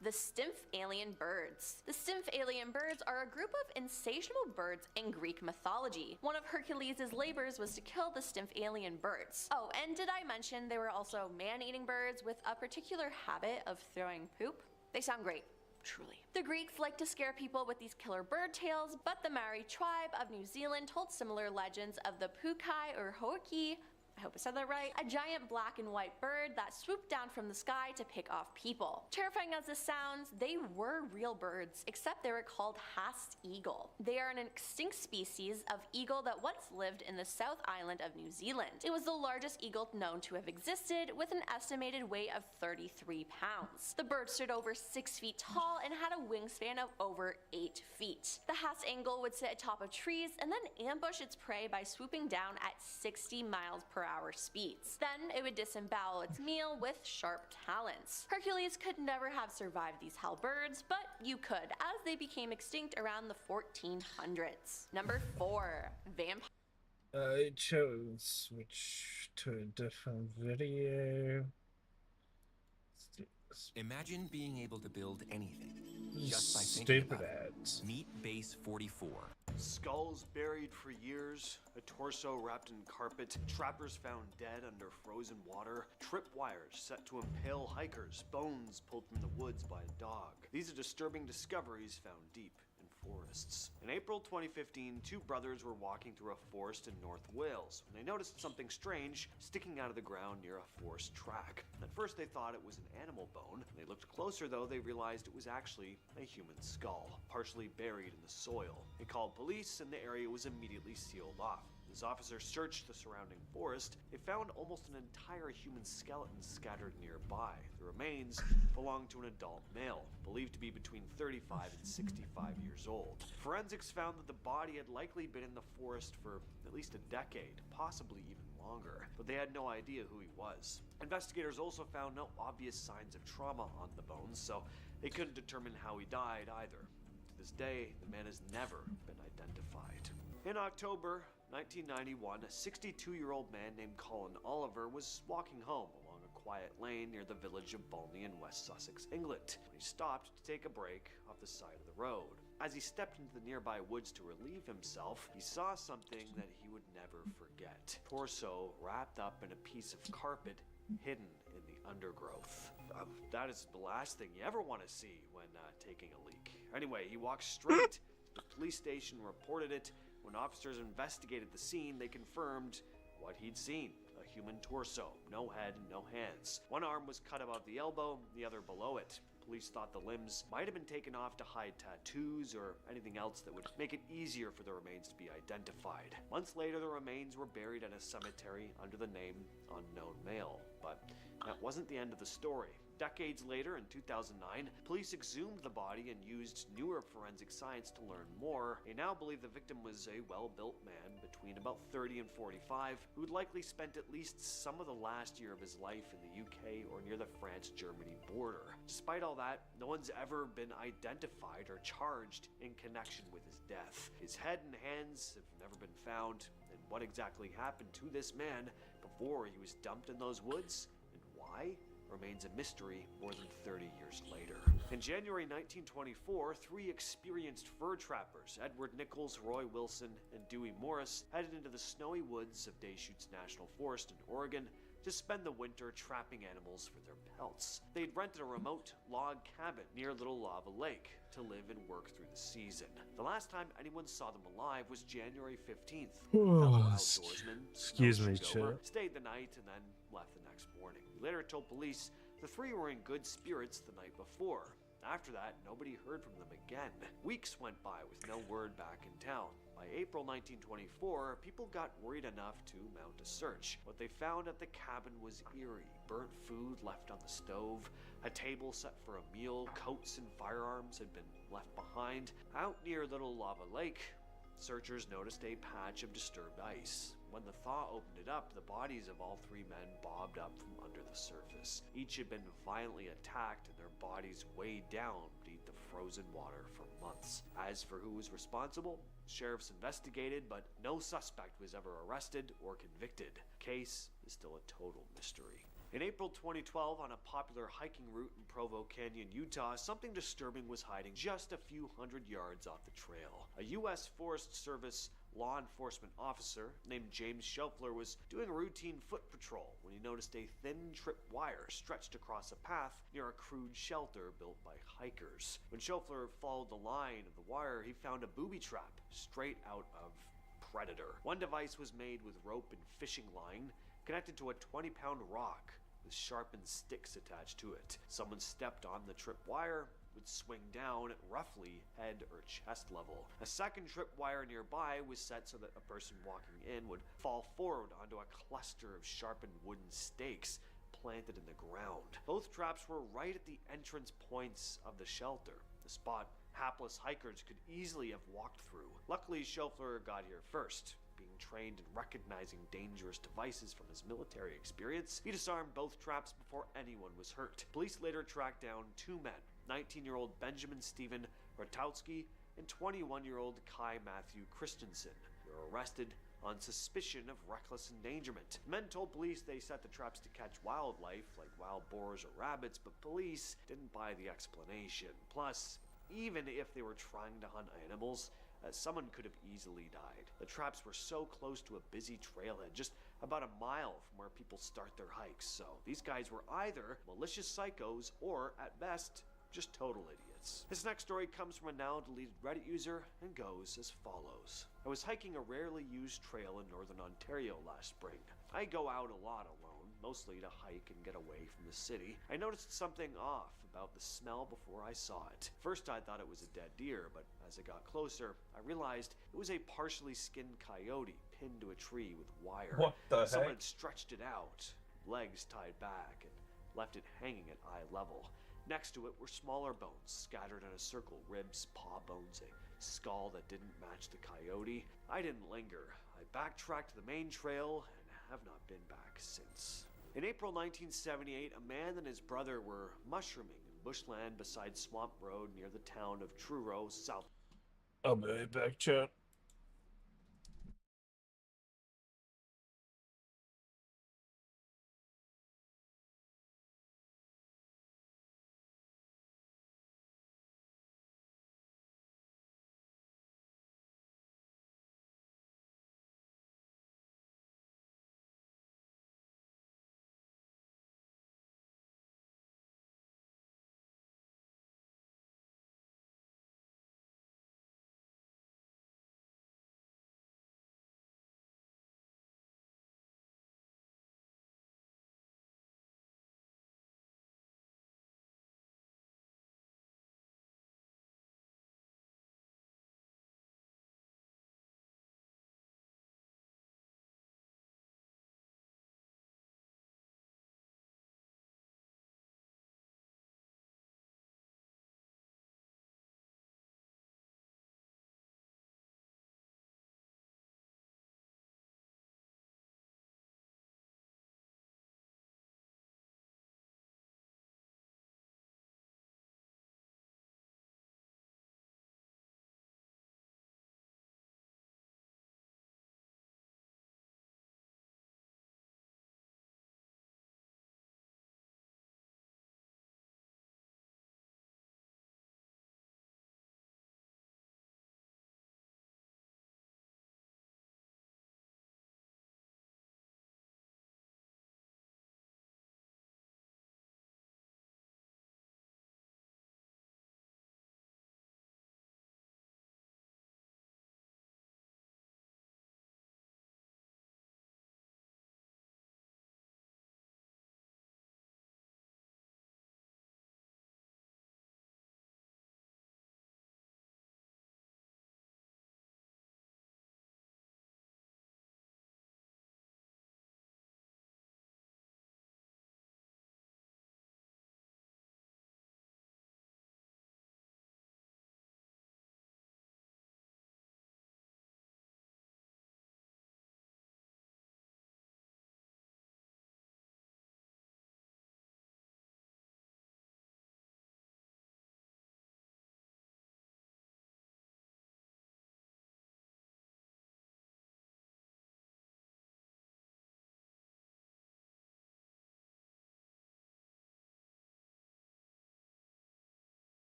the Stymph alien birds. The Stymph alien birds are a group of insatiable birds in Greek mythology. One of Hercules' labors was to kill the Stymph alien birds. Oh, and did I mention they were also man-eating birds with a particular habit of throwing poop? They sound great. Truly. The Greeks liked to scare people with these killer bird tales, but the Maori tribe of New Zealand told similar legends of the pukai or hoki, I hope I said that right, a giant black and white bird that swooped down from the sky to pick off people. Terrifying as this sounds, they were real birds, except they were called Haast eagle. They are an extinct species of eagle that once lived in the South Island of New Zealand. It was the largest eagle known to have existed, with an estimated weight of 33 pounds. The bird stood over 6 feet tall and had a wingspan of over 8 feet. The Haast eagle would sit atop of trees and then ambush its prey by swooping down at 60 miles per hour speeds. Then it would disembowel its meal with sharp talons. Hercules could never have survived these hell birds, but you could, as they became extinct around the 1400s. Number 4, vampire. I chose switch to a different video. Imagine being able to build anything just by thinking Stupid about it. ads. Meet Base 44. Skulls buried for years, a torso wrapped in carpet, trappers found dead under frozen water, tripwires set to impale hikers, bones pulled from the woods by a dog. These are disturbing discoveries found deep in forests. In April 2015, two brothers were walking through a forest in North Wales when they noticed something strange sticking out of the ground near a forest track. At first they thought it was an animal bone. When they looked closer though, they realized it was actually a human skull, partially buried in the soil. They called police and the area was immediately sealed off. As officers searched the surrounding forest, they found almost an entire human skeleton scattered nearby. The remains belonged to an adult male, believed to be between 35 and 65 years old. Forensics found that the body had likely been in the forest for at least a decade, possibly even longer, but they had no idea who he was. Investigators also found no obvious signs of trauma on the bones, so they couldn't determine how he died either. To this day, the man has never been identified. In October 1991, a 62-year-old man named Colin Oliver was walking home along a quiet lane near the village of Bolney in West Sussex, England, when he stopped to take a break off the side of the road. As he stepped into the nearby woods to relieve himself, he saw something that he would never forget. Torso wrapped up in a piece of carpet hidden in the undergrowth. That is the last thing you ever want to see when taking a leak. Anyway, he walked straight to the police station, reported it. When officers investigated the scene, they confirmed what he'd seen. A human torso, no head, no hands. One arm was cut above the elbow, the other below it. Police thought the limbs might have been taken off to hide tattoos or anything else that would make it easier for the remains to be identified. Months later, the remains were buried at a cemetery under the name Unknown Male. But that wasn't the end of the story. Decades later, in 2009, police exhumed the body and used newer forensic science to learn more. They now believe the victim was a well-built man between about 30 and 45 who had likely spent at least some of the last year of his life in the UK or near the France-Germany border. Despite all that, no one's ever been identified or charged in connection with his death. His head and hands have never been found, and what exactly happened to this man before he was dumped in those woods, and why, remains a mystery more than 30 years later. In January 1924, three experienced fur trappers, Edward Nichols, Roy Wilson, and Dewey Morris, headed into the snowy woods of Deschutes National Forest in Oregon to spend the winter trapping animals for their pelts. They'd rented a remote log cabin near Little Lava Lake to live and work through the season. The last time anyone saw them alive was January 15th. Fellow outdoorsmen, Excuse me, snowshoed over, Chip. stayed the night, and then left the next morning. He later told police the three were in good spirits the night before. After that, nobody heard from them again. Weeks went by with no word back in town. By April 1924, people got worried enough to mount a search. What they found at the cabin was eerie. Burnt food left on the stove, a table set for a meal, coats and firearms had been left behind. Out near Little Lava Lake, searchers noticed a patch of disturbed ice. When the thaw opened it up, the bodies of all three men bobbed up from under the surface. Each had been violently attacked and their bodies weighed down beneath the frozen water for months. As for who was responsible, sheriffs investigated, but no suspect was ever arrested or convicted. The case is still a total mystery. In April 2012, on a popular hiking route in Provo Canyon, Utah, something disturbing was hiding just a few hundred yards off the trail. A U.S. Forest Service law enforcement officer named James Shelfler was doing a routine foot patrol when he noticed a thin tripwire stretched across a path near a crude shelter built by hikers. When Shelfler followed the line of the wire, he found a booby trap straight out of Predator. One device was made with rope and fishing line connected to a 20-pound rock with sharpened sticks attached to it. Someone stepped on the tripwire, would swing down at roughly head or chest level. A second tripwire nearby was set so that a person walking in would fall forward onto a cluster of sharpened wooden stakes planted in the ground. Both traps were right at the entrance points of the shelter, the spot hapless hikers could easily have walked through. Luckily, Shelfler got here first. Being trained in recognizing dangerous devices from his military experience, he disarmed both traps before anyone was hurt. Police later tracked down two men, 19-year-old Benjamin Stephen Rotowski and 21-year-old Kai Matthew Christensen. They were arrested on suspicion of reckless endangerment. Men told police they set the traps to catch wildlife like wild boars or rabbits, but police didn't buy the explanation. Plus, even if they were trying to hunt animals, someone could have easily died. The traps were so close to a busy trailhead, just about a mile from where people start their hikes, so these guys were either malicious psychos or, at best, just total idiots. habits. This next story comes from a now deleted Reddit user and goes as follows. I was hiking a rarely used trail in northern Ontario last spring. I go out a lot alone, mostly to hike and get away from the city. I noticed something off about the smell before I saw it. First I thought it was a dead deer, but as I got closer, I realized it was a partially skinned coyote pinned to a tree with wire. What the Someone heck? had stretched it out, legs tied back, and left it hanging at eye level. Next to it were smaller bones scattered in a circle, ribs, paw bones, a skull that didn't match the coyote. I didn't linger. I backtracked the main trail and have not been back since. In April 1978, a man and his brother were mushrooming in bushland beside Swamp Road near the town of Truro, South. I'll be right back, chat.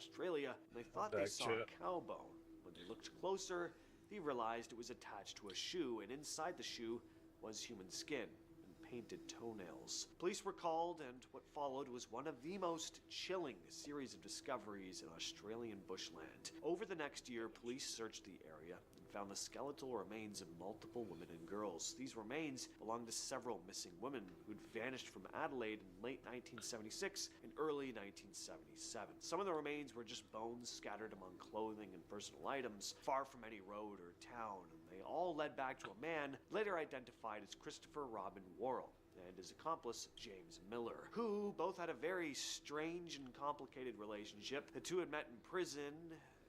Australia, and they thought they Back saw chat. a cow bone. When they looked closer, they realized it was attached to a shoe, and inside the shoe was human skin and painted toenails. Police were called, and what followed was one of the most chilling series of discoveries in Australian bushland. Over the next year, police searched the area and found the skeletal remains of multiple women and girls. These remains belonged to several missing women who'd vanished from Adelaide in late 1976 and early 1977. Some of the remains were just bones scattered among clothing and personal items, far from any road or town, and they all led back to a man later identified as Christopher Robin Worrell and his accomplice, James Miller, who both had a very strange and complicated relationship. The two had met in prison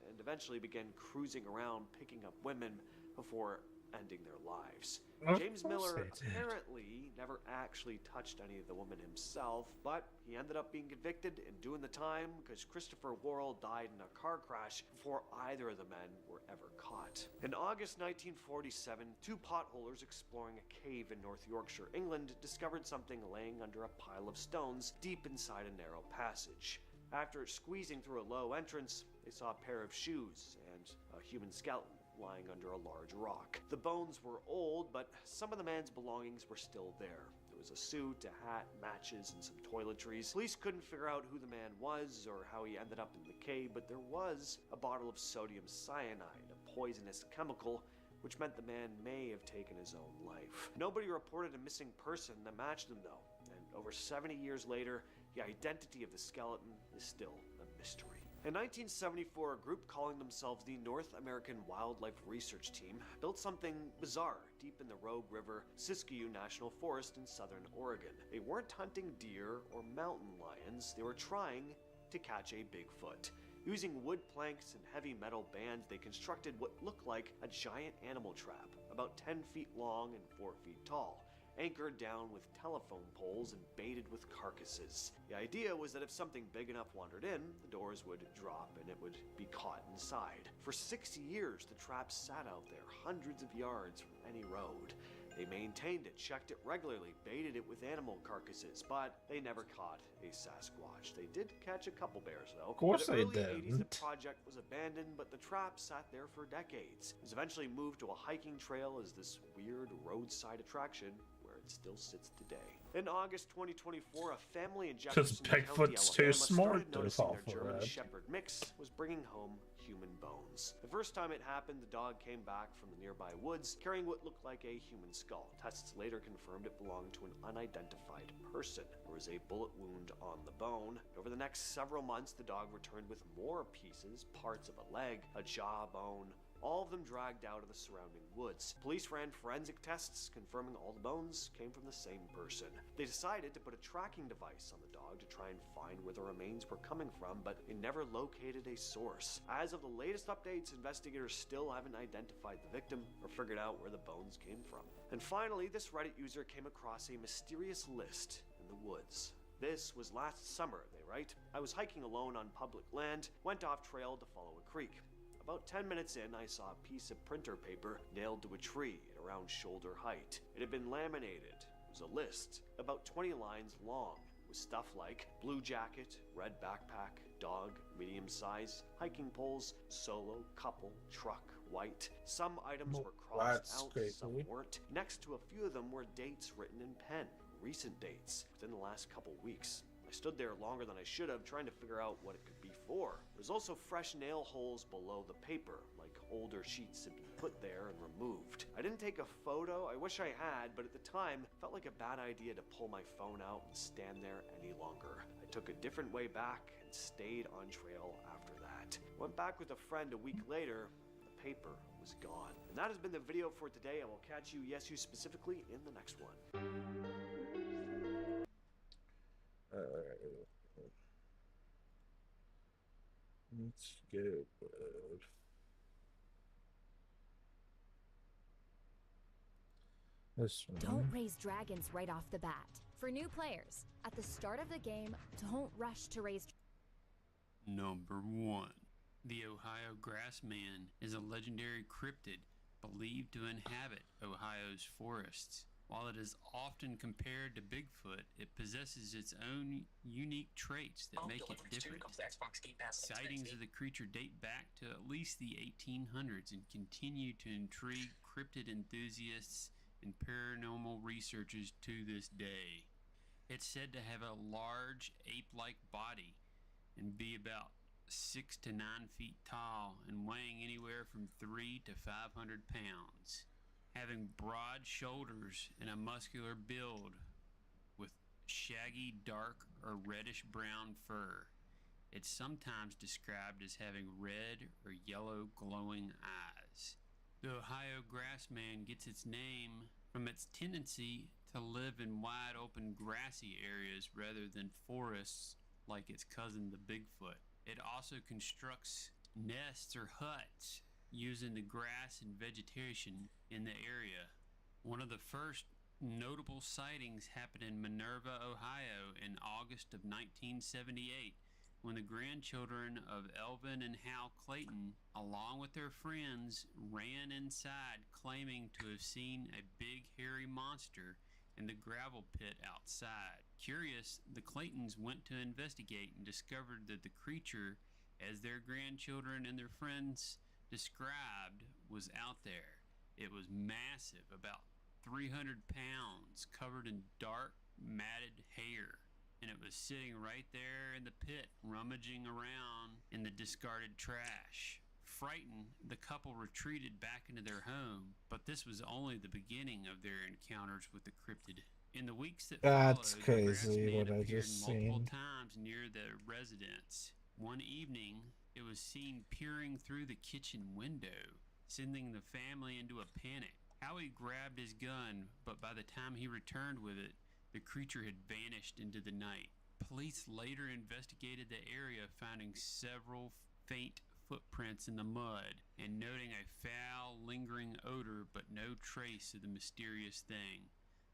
and eventually began cruising around picking up women before ending their lives. Of James course Miller they did. apparently never actually touched any of the women himself, but he ended up being convicted and doing the time because Christopher Worrell died in a car crash before either of the men were ever caught. In August 1947, two potholers exploring a cave in North Yorkshire, England, discovered something laying under a pile of stones deep inside a narrow passage. After squeezing through a low entrance, they saw a pair of shoes and a human skeleton lying under a large rock. The bones were old, but some of the man's belongings were still there. There was a suit, a hat, matches, and some toiletries. Police couldn't figure out who the man was or how he ended up in the cave, but there was a bottle of sodium cyanide, a poisonous chemical, which meant the man may have taken his own life. Nobody reported a missing person that matched him, though, and over 70 years later, the identity of the skeleton is still a mystery. In 1974, a group calling themselves the North American Wildlife Research Team built something bizarre deep in the Rogue River Siskiyou National Forest in southern Oregon. They weren't hunting deer or mountain lions, they were trying to catch a Bigfoot. Using wood planks and heavy metal bands, they constructed what looked like a giant animal trap, about 10 feet long and 4 feet tall, anchored down with telephone poles and baited with carcasses. The idea was that if something big enough wandered in, the doors would drop and it would be caught inside. For 6 years, the trap sat out there, hundreds of yards from any road. They maintained it, checked it regularly, baited it with animal carcasses, but they never caught a Sasquatch. They did catch a couple bears, though. Of course In they the early 80s, the didn't. project was abandoned, but the trap sat there for decades. It was eventually moved to a hiking trail as this weird roadside attraction where it still sits today. In August 2024, a family in Jefferson County, Bigfoot's too Alabama, smart started to noticing fall their for German that. Shepherd mix was bringing home human bones. The first time it happened, the dog came back from the nearby woods carrying what looked like a human skull. Tests later confirmed it belonged to an unidentified person. There was a bullet wound on the bone. Over the next several months, the dog returned with more pieces, parts of a leg, a jawbone, all of them dragged out of the surrounding woods. Police ran forensic tests confirming all the bones came from the same person. They decided to put a tracking device on the dog to try and find where the remains were coming from, but they never located a source. As of the latest updates, investigators still haven't identified the victim or figured out where the bones came from. And finally, this Reddit user came across a mysterious list in the woods. This was last summer, they write. I was hiking alone on public land, went off trail to follow a creek. About 10 minutes in, I saw a piece of printer paper nailed to a tree at around shoulder height. It had been laminated. It was a list, about 20 lines long, with stuff like blue jacket, red backpack, dog, medium size, hiking poles, solo, couple, truck, white. Some items were crossed That's out, some creepy. weren't. Next to a few of them were dates written in pen, recent dates, within the last couple weeks. I stood there longer than I should have, trying to figure out what it could be for. There's also fresh nail holes below the paper, like older sheets had been put there and removed. I didn't take a photo, I wish I had, but at the time, it felt like a bad idea to pull my phone out and stand there any longer. I took a different way back and stayed on trail after that. Went back with a friend a week later, the paper was gone. And that has been the video for today. I will catch you, yes you specifically, in the next one. Let's go. This one. Don't raise dragons right off the bat. For new players, at the start of the game, don't rush to raise. Number 1. The Ohio Grassman is a legendary cryptid believed to inhabit Ohio's forests. While it is often compared to Bigfoot, it possesses its own unique traits that make it different. Sightings of the creature date back to at least the 1800s and continue to intrigue cryptid enthusiasts and paranormal researchers to this day. It's said to have a large ape-like body and be about 6 to 9 feet tall and weighing anywhere from 3 to 500 pounds. Having broad shoulders and a muscular build with shaggy dark or reddish brown fur. It's sometimes described as having red or yellow glowing eyes. The Ohio grassman gets its name from its tendency to live in wide open grassy areas rather than forests like its cousin the Bigfoot. It also constructs nests or huts using the grass and vegetation in the area. One of the first notable sightings happened in Minerva, Ohio in August of 1978 when the grandchildren of Elvin and Hal Clayton, along with their friends, ran inside claiming to have seen a big hairy monster in the gravel pit outside. Curious, the Claytons went to investigate and discovered that the creature, as their grandchildren and their friends described, was out there. It was massive, about 300 pounds, covered in dark, matted hair, and it was sitting right there in the pit, rummaging around in the discarded trash. Frightened, the couple retreated back into their home, but this was only the beginning of their encounters with the cryptid. In the weeks that That's followed, the crazy grassman what I appeared just multiple seen. times near the residence. One evening, it was seen peering through the kitchen window, sending the family into a panic. Howie grabbed his gun, but by the time he returned with it, the creature had vanished into the night. Police later investigated the area, finding several faint footprints in the mud and noting a foul, lingering odor, but no trace of the mysterious thing.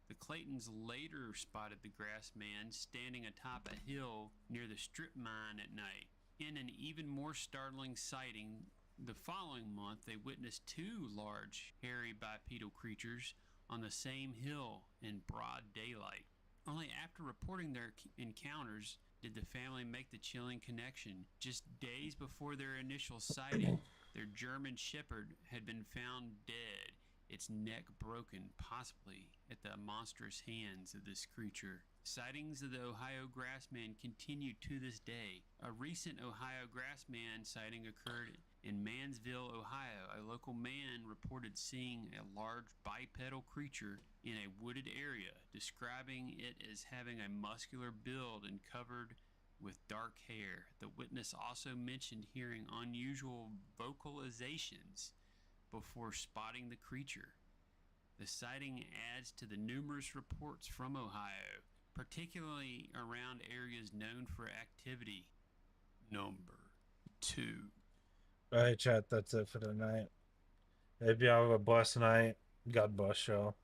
The Claytons later spotted the grassman standing atop a hill near the strip mine at night. In an even more startling sighting, the following month they witnessed two large, hairy bipedal creatures on the same hill in broad daylight. Only after reporting their encounters did the family make the chilling connection. Just days before their initial sighting, their German Shepherd had been found dead, its neck broken, possibly at the monstrous hands of this creature. Sightings of the Ohio grassman continue to this day. A recent Ohio grassman sighting occurred in Mansville, Ohio. A local man reported seeing a large bipedal creature in a wooded area, describing it as having a muscular build and covered with dark hair. The witness also mentioned hearing unusual vocalizations before spotting the creature. The sighting adds to the numerous reports from Ohio, particularly around areas known for activity. Number 2. All right, chat. That's it for tonight. Hope you have a blessed night. God bless y'all.